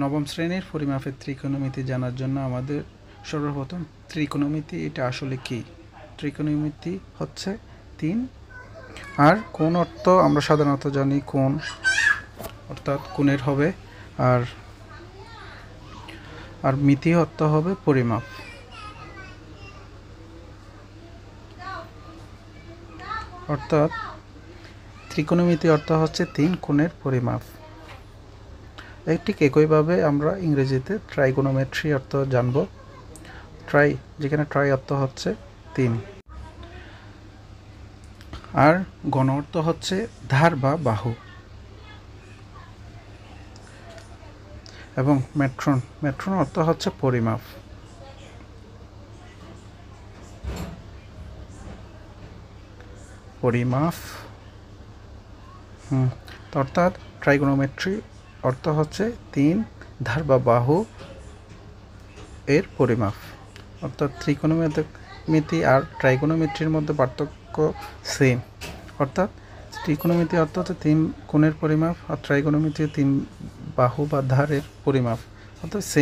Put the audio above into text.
নবম শ্রেণীর পরিমাপের ত্রিকোণমিতি জানার জন্য আমাদের সর্বপ্রথম ত্রিকোণমিতি এটা আসলে কি। ত্রিকোণমিতি হচ্ছে 3 আর কোণ অর্থ আমরা সাধারণত জানি কোণ অর্থাৎ কোণের হবে আর মিতি অর্থ হবে পরিমাপ। অর্থাৎ ত্রিকোণমিতি অর্থ হচ্ছে 3 কোণের পরিমাপ। ঠিক একইভাবে আমরা ইংরেজিতে ট্রাইগোনোমেট্রি অর্থ জানব। যেখানে ট্রাই অর্থ হচ্ছে 3 আর গণ অর্থ হচ্ছে ধার বা বাহু। এবং মেট্রন অর্থ হচ্ছে পরিমাপ। অর্থাৎ ট্রাইগোনোমেট্রি অর্থ হচ্ছে 3 ধার বা বাহু এর পরিমাপ। অর্থাৎ ত্রিকোণমিতি আর ট্রাইগোনোমেট্রির মধ্যে পার্থক্য সেম। অর্থাৎ ত্রিকোণমিতি অর্থ হচ্ছে 3 কোণের পরিমাপ আর ট্রাইগোনোমেট্রি 3 বাহু বা ধারের পরিমাপ। অর্থাৎ সেম।